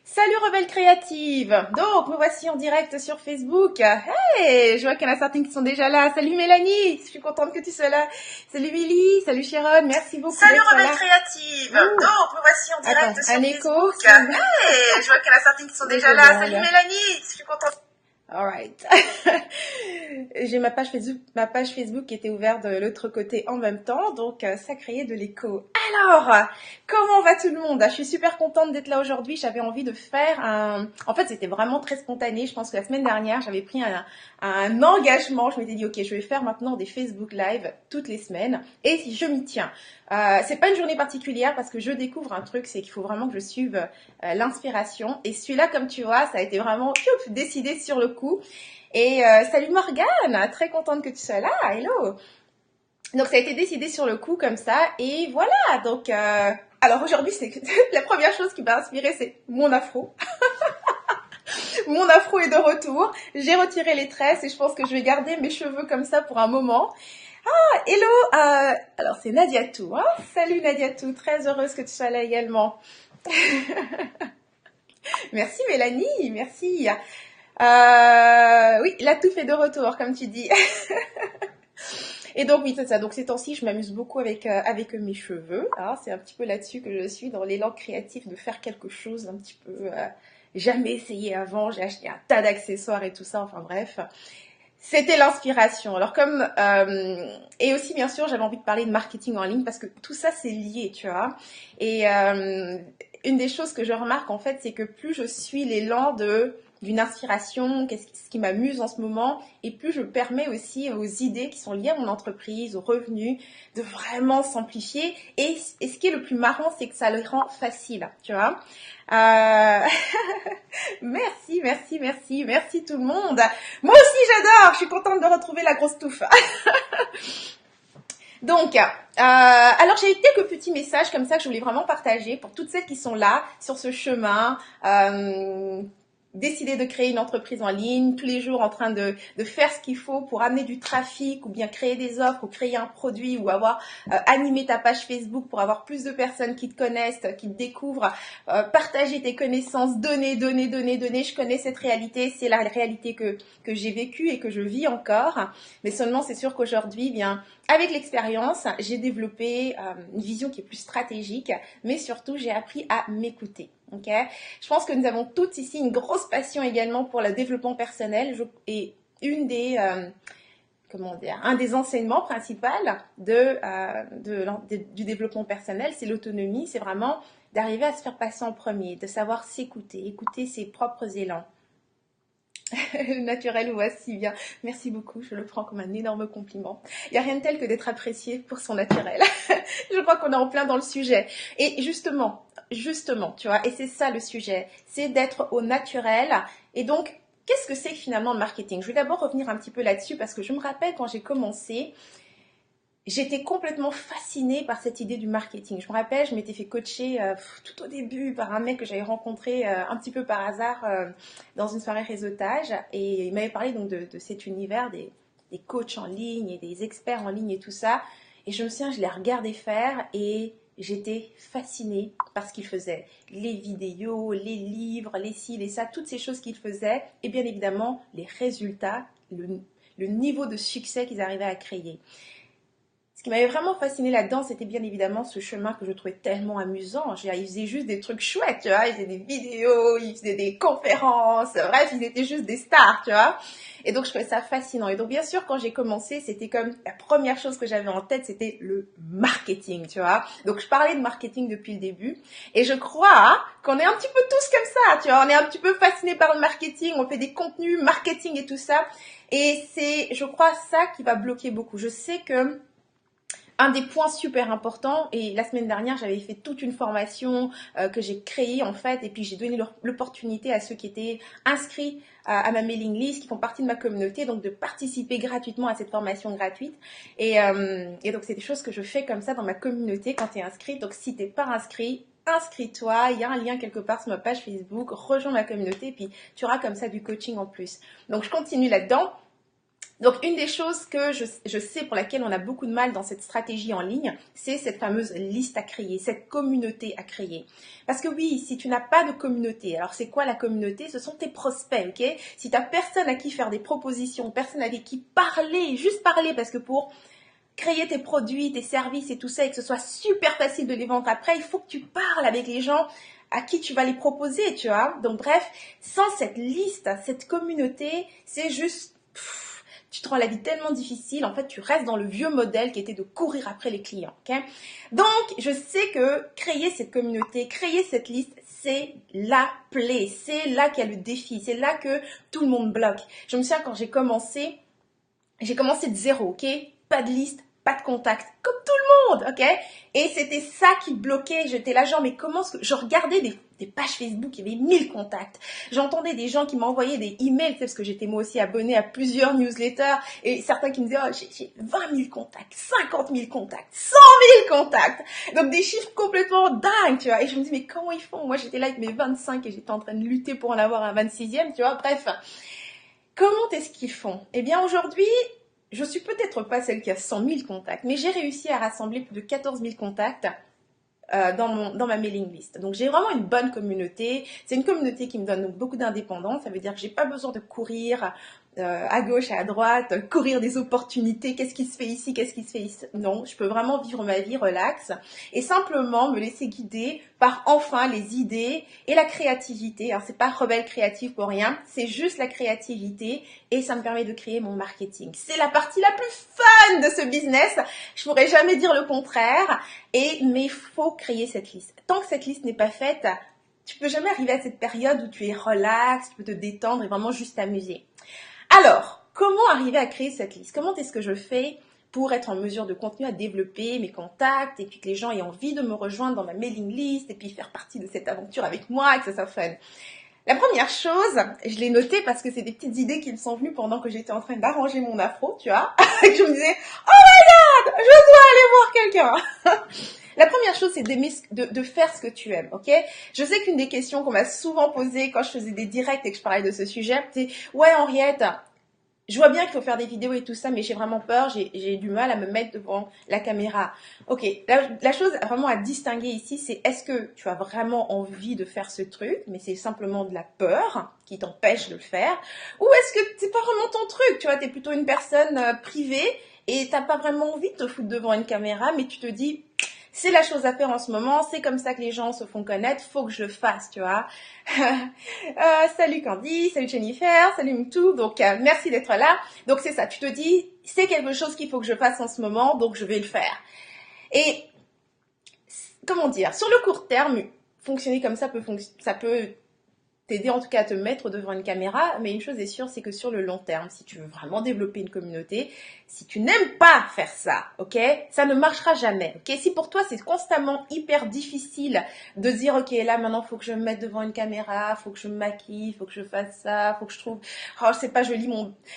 Salut Rebelle Créative. Donc, nous voici en direct sur Facebook. Hey, je vois qu'il y en a certaines qui sont déjà là. Salut Mélanie, je suis contente que tu sois là. Salut Billy, salut Sharon, merci beaucoup Salut d'être Rebelle là. Créative. Ouh. Donc, nous voici en direct Attends, sur un écho. Facebook. Hey, je vois qu'il y en a certaines qui sont déjà là. Seconde. Salut Mélanie, je suis contente. Alright. J'ai ma page Facebook qui était ouverte de l'autre côté en même temps, donc ça créait de l'écho. Alors, comment va tout le monde? Je suis super contente d'être là aujourd'hui. J'avais envie de faire un... En fait, c'était vraiment très spontané. Je pense que la semaine dernière, j'avais pris un engagement. Je m'étais dit, ok, je vais faire maintenant des Facebook Live toutes les semaines et je m'y tiens. C'est pas une journée particulière parce que je découvre un truc, c'est qu'il faut vraiment que je suive l'inspiration. Et celui-là, comme tu vois, ça a été vraiment décidé sur le coup. Et salut Morgane, très contente que tu sois là. Hello. Donc ça a été décidé sur le coup comme ça. Et voilà. Donc alors aujourd'hui, c'est la première chose qui m'a inspirée, c'est mon afro. Mon afro est de retour. J'ai retiré les tresses et je pense que je vais garder mes cheveux comme ça pour un moment. Ah, hello. Alors c'est Nadiatou. Hein. Salut Nadiatou, très heureuse que tu sois là également. Merci Mélanie, merci. Oui, la touffe est de retour, comme tu dis. Et donc, oui, c'est ça. Donc, ces temps-ci, je m'amuse beaucoup avec mes cheveux. Hein. C'est un petit peu là-dessus que je suis, dans l'élan créatif de faire quelque chose un petit peu jamais essayé avant. J'ai acheté un tas d'accessoires et tout ça. Enfin, bref. C'était l'inspiration. Alors et aussi bien sûr j'avais envie de parler de marketing en ligne parce que tout ça c'est lié, tu vois. Et une des choses que je remarque en fait, c'est que plus je suis l'élan d'une inspiration, ce qui m'amuse en ce moment, et plus je permets aussi aux idées qui sont liées à mon entreprise, aux revenus, de vraiment s'amplifier. Et ce qui est le plus marrant, c'est que ça le rend facile, tu vois. Merci tout le monde. Moi aussi j'adore, je suis contente de retrouver la grosse touffe. Donc, alors j'ai quelques petits messages comme ça que je voulais vraiment partager pour toutes celles qui sont là sur ce chemin. Décider de créer une entreprise en ligne, tous les jours en train de faire ce qu'il faut pour amener du trafic ou bien créer des offres ou créer un produit ou avoir animé ta page Facebook pour avoir plus de personnes qui te connaissent, qui te découvrent, partager tes connaissances, donner. Je connais cette réalité, c'est la réalité que j'ai vécue et que je vis encore. Mais seulement c'est sûr qu'aujourd'hui, bien, avec l'expérience, j'ai développé une vision qui est plus stratégique, mais surtout j'ai appris à m'écouter. Okay. Je pense que nous avons toutes ici une grosse passion également pour le développement personnel et un des enseignements principaux du développement personnel, c'est l'autonomie, c'est vraiment d'arriver à se faire passer en premier, de savoir s'écouter, écouter ses propres élans. Naturel ou si bien. Merci beaucoup, je le prends comme un énorme compliment. Il n'y a rien de tel que d'être apprécié pour son naturel. Je crois qu'on est en plein dans le sujet. Et justement, tu vois, et c'est ça le sujet, c'est d'être au naturel. Et donc, qu'est-ce que c'est finalement le marketing? Je vais d'abord revenir un petit peu là-dessus parce que je me rappelle quand j'ai commencé, j'étais complètement fascinée par cette idée du marketing. Je me rappelle, je m'étais fait coacher tout au début par un mec que j'avais rencontré un petit peu par hasard dans une soirée réseautage. Et il m'avait parlé donc de cet univers des coachs en ligne et des experts en ligne et tout ça. Et je me souviens, je les regardais faire et j'étais fascinée par ce qu'ils faisaient. Les vidéos, les livres, les ci, les ça, toutes ces choses qu'ils faisaient. Et bien évidemment, les résultats, le niveau de succès qu'ils arrivaient à créer. Ce qui m'avait vraiment fasciné là-dedans, c'était bien évidemment ce chemin que je trouvais tellement amusant. Ils faisaient juste des trucs chouettes, tu vois. Ils faisaient des vidéos, ils faisaient des conférences. Bref, ils étaient juste des stars, tu vois. Et donc, je trouvais ça fascinant. Et donc, bien sûr, quand j'ai commencé, c'était comme la première chose que j'avais en tête, c'était le marketing, tu vois. Donc, je parlais de marketing depuis le début. Et je crois qu'on est un petit peu tous comme ça, tu vois. On est un petit peu fascinés par le marketing. On fait des contenus marketing et tout ça. Et c'est, je crois, ça qui va bloquer beaucoup. Je sais que un des points super importants, et la semaine dernière, j'avais fait toute une formation que j'ai créée en fait, et puis j'ai donné l'opportunité à ceux qui étaient inscrits à ma mailing list, qui font partie de ma communauté, donc de participer gratuitement à cette formation gratuite. Et donc, c'est des choses que je fais comme ça dans ma communauté quand tu es inscrit. Donc, si tu n'es pas inscrit, inscris-toi, il y a un lien quelque part sur ma page Facebook, rejoins ma communauté, puis tu auras comme ça du coaching en plus. Donc, je continue là-dedans. Donc, une des choses que je sais pour laquelle on a beaucoup de mal dans cette stratégie en ligne, c'est cette fameuse liste à créer, cette communauté à créer. Parce que oui, si tu n'as pas de communauté, alors c'est quoi la communauté? Ce sont tes prospects, ok? Si tu n'as personne à qui faire des propositions, personne avec qui parler, juste parler, parce que pour créer tes produits, tes services et tout ça, et que ce soit super facile de les vendre après, il faut que tu parles avec les gens à qui tu vas les proposer, tu vois. Donc bref, sans cette liste, cette communauté, c'est juste... tu te rends la vie tellement difficile, en fait, tu restes dans le vieux modèle qui était de courir après les clients, ok? Donc, je sais que créer cette communauté, créer cette liste, c'est la plaie, c'est là qu'il y a le défi, c'est là que tout le monde bloque. Je me souviens quand j'ai commencé de zéro, ok? Pas de liste, pas de contact, comme tout le monde, ok? Et c'était ça qui bloquait. J'étais là, genre, mais comment est-ce que... Je regardais des pages Facebook, il y avait 1000 contacts. J'entendais des gens qui m'envoyaient des emails, tu sais, parce que j'étais moi aussi abonnée à plusieurs newsletters, et certains qui me disaient, oh, j'ai 20 000 contacts, 50 000 contacts, 100 000 contacts. Donc des chiffres complètement dingues, tu vois. Et je me dis, mais comment ils font? Moi, j'étais là avec mes 25 et j'étais en train de lutter pour en avoir un 26e, tu vois. Bref, comment est-ce qu'ils font? Eh bien, aujourd'hui, je suis peut-être pas celle qui a 100 000 contacts, mais j'ai réussi à rassembler plus de 14 000 contacts dans ma mailing list. Donc j'ai vraiment une bonne communauté. C'est une communauté qui me donne beaucoup d'indépendance. Ça veut dire que j'ai pas besoin de courir à gauche, à droite, courir des opportunités. Qu'est-ce qui se fait ici? Qu'est-ce qui se fait ici? Non, je peux vraiment vivre ma vie relax et simplement me laisser guider par enfin les idées et la créativité. Alors c'est pas rebelle créative pour rien, c'est juste la créativité et ça me permet de créer mon marketing. C'est la partie la plus fun de ce business. Je pourrais jamais dire le contraire. Mais il faut créer cette liste. Tant que cette liste n'est pas faite, tu peux jamais arriver à cette période où tu es relax, tu peux te détendre et vraiment juste t'amuser. Alors, comment arriver à créer cette liste? Comment est-ce que je fais pour être en mesure de continuer à développer mes contacts et puis que les gens aient envie de me rejoindre dans ma mailing list et puis faire partie de cette aventure avec moi et que ça soit fun? La première chose, je l'ai noté parce que c'est des petites idées qui me sont venues pendant que j'étais en train d'arranger mon afro, tu vois, et que je me disais, oh my god, je dois aller voir quelqu'un. La première chose, c'est de faire ce que tu aimes, ok? Je sais qu'une des questions qu'on m'a souvent posées quand je faisais des directs et que je parlais de ce sujet, c'est, ouais Henriette, je vois bien qu'il faut faire des vidéos et tout ça, mais j'ai vraiment peur, j'ai du mal à me mettre devant la caméra. Ok, la chose vraiment à distinguer ici, c'est est-ce que tu as vraiment envie de faire ce truc, mais c'est simplement de la peur qui t'empêche de le faire, ou est-ce que c'est pas vraiment ton truc, tu vois, t'es plutôt une personne privée et t'as pas vraiment envie de te foutre devant une caméra, mais tu te dis, c'est la chose à faire en ce moment, c'est comme ça que les gens se font connaître, faut que je le fasse, tu vois. Salut Candy, salut Jennifer, salut Mtou, donc merci d'être là. Donc c'est ça, tu te dis, c'est quelque chose qu'il faut que je fasse en ce moment, donc je vais le faire. Et comment dire, sur le court terme, fonctionner comme ça peut t'aider en tout cas à te mettre devant une caméra, mais une chose est sûre, c'est que sur le long terme, si tu veux vraiment développer une communauté, si tu n'aimes pas faire ça, ok, ça ne marchera jamais, ok. Si pour toi c'est constamment hyper difficile de dire, ok, là maintenant faut que je me mette devant une caméra, faut que je me maquille, faut que je fasse ça, faut que je trouve, oh c'est pas joli,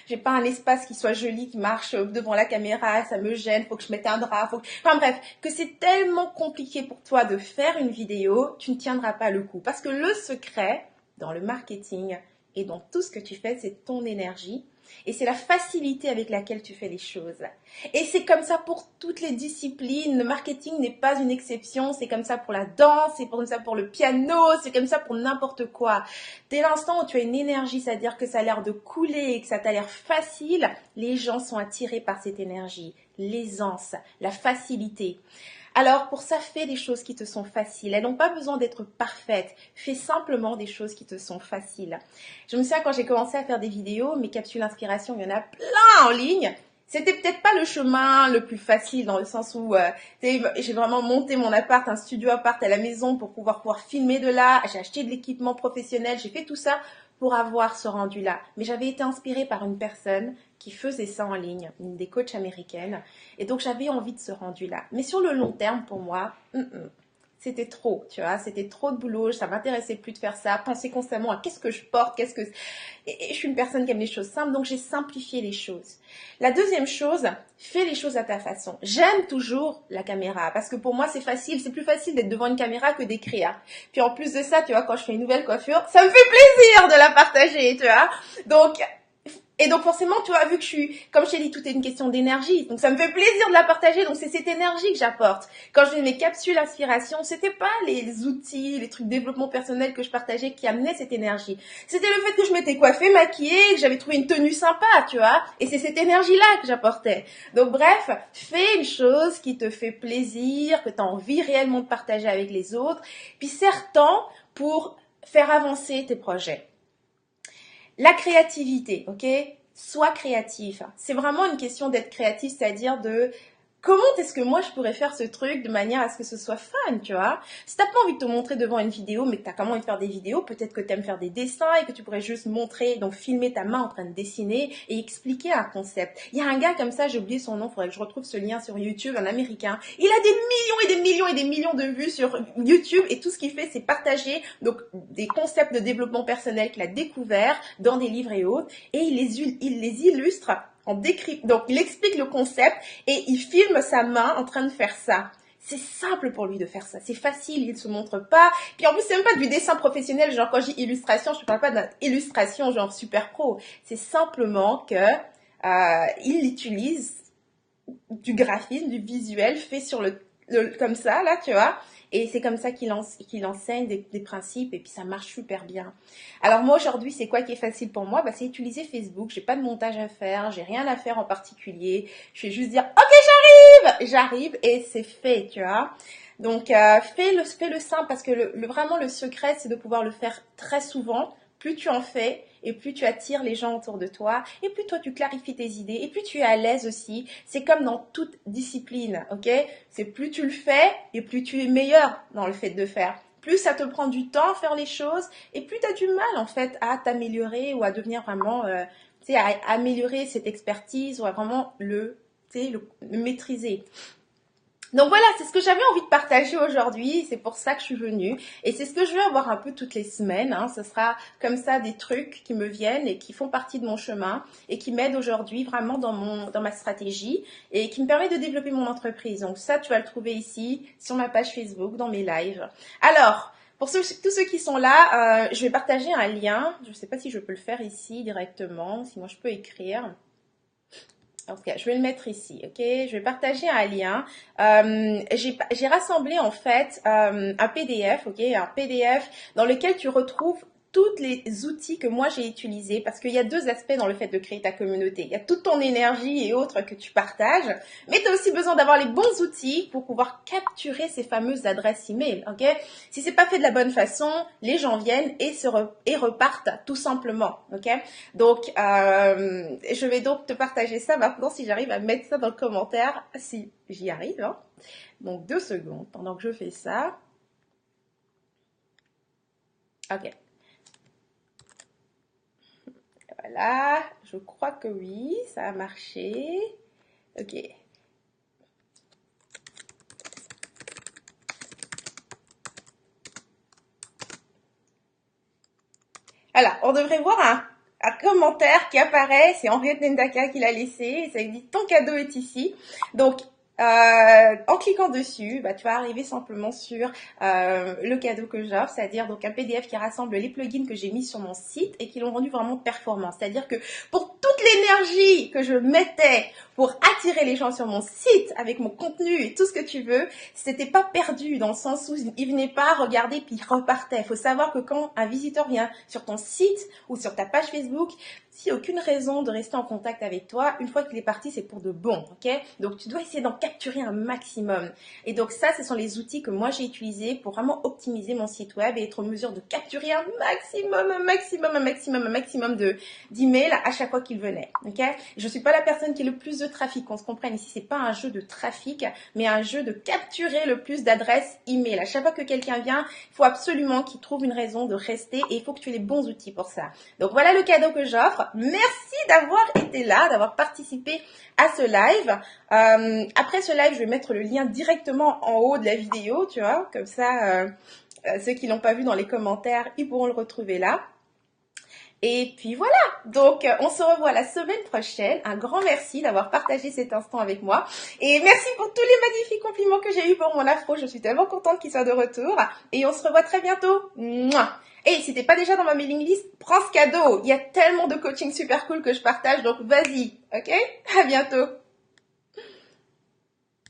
j'ai pas un espace qui soit joli, qui marche devant la caméra, ça me gêne, faut que je mette un drap, enfin bref, que c'est tellement compliqué pour toi de faire une vidéo, tu ne tiendras pas le coup, parce que le secret dans le marketing et dans tout ce que tu fais, c'est ton énergie et c'est la facilité avec laquelle tu fais les choses. Et c'est comme ça pour toutes les disciplines. Le marketing n'est pas une exception. C'est comme ça pour la danse, c'est comme ça pour le piano, c'est comme ça pour n'importe quoi. Dès l'instant où tu as une énergie, c'est-à-dire que ça a l'air de couler et que ça t'a l'air facile, les gens sont attirés par cette énergie, l'aisance, la facilité. Alors, pour ça, fais des choses qui te sont faciles. Elles n'ont pas besoin d'être parfaites. Fais simplement des choses qui te sont faciles. Je me souviens quand j'ai commencé à faire des vidéos, mes capsules d'inspiration, il y en a plein en ligne. C'était peut-être pas le chemin le plus facile dans le sens où j'ai vraiment monté mon appart, un studio appart à la maison pour pouvoir filmer de là. J'ai acheté de l'équipement professionnel, j'ai fait tout ça pour avoir ce rendu-là. Mais j'avais été inspirée par une personne qui faisait ça en ligne, une des coachs américaines. Et donc, j'avais envie de ce rendu-là. Mais sur le long terme, pour moi, c'était trop, tu vois. C'était trop de boulot. Ça m'intéressait plus de faire ça. Penser constamment à qu'est-ce que je porte, Et je suis une personne qui aime les choses simples, donc j'ai simplifié les choses. La deuxième chose, fais les choses à ta façon. J'aime toujours la caméra parce que pour moi, c'est facile. C'est plus facile d'être devant une caméra que d'écrire. Puis en plus de ça, tu vois, quand je fais une nouvelle coiffure, ça me fait plaisir de la partager, tu vois. Donc, Et donc forcément, tu vois, vu que comme je t'ai dit, tout est une question d'énergie. Donc ça me fait plaisir de la partager. Donc c'est cette énergie que j'apporte. Quand je fais mes capsules inspiration, c'était pas les outils, les trucs de développement personnel que je partageais qui amenaient cette énergie. C'était le fait que je m'étais coiffée, maquillée, que j'avais trouvé une tenue sympa, tu vois. Et c'est cette énergie-là que j'apportais. Donc bref, fais une chose qui te fait plaisir, que tu as envie réellement de partager avec les autres. Puis sers-t'en pour faire avancer tes projets. La créativité, ok? Sois créatif. C'est vraiment une question d'être créatif, c'est-à-dire de comment est-ce que moi je pourrais faire ce truc de manière à ce que ce soit fun, tu vois? Si t'as pas envie de te montrer devant une vidéo, mais que t'as quand même envie de faire des vidéos, peut-être que t'aimes faire des dessins et que tu pourrais juste montrer, donc filmer ta main en train de dessiner et expliquer un concept. Il y a un gars comme ça, j'ai oublié son nom, faudrait que je retrouve ce lien sur YouTube, un Américain. Il a des millions et des millions et des millions de vues sur YouTube et tout ce qu'il fait, c'est partager donc des concepts de développement personnel qu'il a découverts dans des livres et autres et il les illustre donc il explique le concept et il filme sa main en train de faire ça. C'est simple pour lui de faire ça. C'est facile, il ne se montre pas. Puis en plus, c'est même pas du dessin professionnel. Genre quand je dis illustration, je ne parle pas d'illustration genre super pro. C'est simplement que il utilise du graphisme, du visuel fait sur comme ça, là, tu vois. Et c'est comme ça qu'il enseigne des principes et puis ça marche super bien. Alors moi aujourd'hui, c'est quoi qui est facile pour moi? C'est utiliser Facebook. J'ai pas de montage à faire, j'ai rien à faire en particulier. Je vais juste dire ok, j'arrive et c'est fait, tu vois. Donc fais le simple parce que vraiment le secret c'est de pouvoir le faire très souvent. Plus tu en fais et plus tu attires les gens autour de toi et plus toi tu clarifies tes idées et plus tu es à l'aise aussi. C'est comme dans toute discipline, ok? C'est plus tu le fais et plus tu es meilleur dans le fait de faire. Plus ça te prend du temps à faire les choses et plus tu as du mal en fait à t'améliorer ou à devenir vraiment, à améliorer cette expertise ou à vraiment le maîtriser. Donc voilà, c'est ce que j'avais envie de partager aujourd'hui, c'est pour ça que je suis venue et c'est ce que je vais avoir un peu toutes les semaines, hein. Ce sera comme ça des trucs qui me viennent et qui font partie de mon chemin et qui m'aident aujourd'hui vraiment dans ma stratégie et qui me permet de développer mon entreprise. Donc ça, tu vas le trouver ici sur ma page Facebook, dans mes lives. Alors, pour tous ceux qui sont là, je vais partager un lien, je ne sais pas si je peux le faire ici directement, sinon je peux écrire. En tout cas, je vais le mettre ici, ok? Je vais partager un lien. J'ai rassemblé en fait un PDF, ok? Un PDF dans lequel tu retrouves tous les outils que moi j'ai utilisés parce qu'il y a deux aspects dans le fait de créer ta communauté. Il y a toute ton énergie et autres que tu partages, mais tu as aussi besoin d'avoir les bons outils pour pouvoir capturer ces fameuses adresses email, ok? Si c'est pas fait de la bonne façon, les gens viennent et repartent tout simplement, ok? Donc, je vais donc te partager ça maintenant si j'arrive à mettre ça dans le commentaire, si j'y arrive, hein. Donc 2 secondes pendant que je fais ça. Ok. Voilà, je crois que oui, ça a marché. Ok. Voilà, on devrait voir un commentaire qui apparaît, c'est Henriette Ndaka qui l'a laissé, et ça dit ton cadeau est ici. Donc, en cliquant dessus, tu vas arriver simplement sur le cadeau que j'offre, c'est-à-dire donc un PDF qui rassemble les plugins que j'ai mis sur mon site et qui l'ont rendu vraiment performant. C'est-à-dire que pour toute l'énergie que je mettais pour attirer les gens sur mon site avec mon contenu et tout ce que tu veux, c'était pas perdu dans le sens où il venait pas regarder puis il repartait. Il faut savoir que quand un visiteur vient sur ton site ou sur ta page Facebook, s'il n'y a aucune raison de rester en contact avec toi, une fois qu'il est parti, c'est pour de bon, ok? Donc, tu dois essayer d'en capturer un maximum. Et donc, ça, ce sont les outils que moi, j'ai utilisés pour vraiment optimiser mon site web et être en mesure de capturer un maximum d'emails à chaque fois qu'il venait, ok? Je suis pas la personne qui est le plus de trafic, qu'on se comprenne. Ici, c'est pas un jeu de trafic, mais un jeu de capturer le plus d'adresses email. À chaque fois que quelqu'un vient, il faut absolument qu'il trouve une raison de rester et il faut que tu aies les bons outils pour ça. Donc, voilà le cadeau que j'offre. Merci d'avoir été là, d'avoir participé à ce live. Après ce live, je vais mettre le lien directement en haut de la vidéo, tu vois, comme ça, ceux qui l'ont pas vu dans les commentaires, ils pourront le retrouver là. Et puis voilà, donc on se revoit la semaine prochaine. Un grand merci d'avoir partagé cet instant avec moi. Et merci pour tous les magnifiques compliments que j'ai eus pour mon afro. Je suis tellement contente qu'il soit de retour. Et on se revoit très bientôt. Mouah. Et si t'es pas déjà dans ma mailing list, prends ce cadeau. Il y a tellement de coaching super cool que je partage, donc vas-y, ok? À bientôt.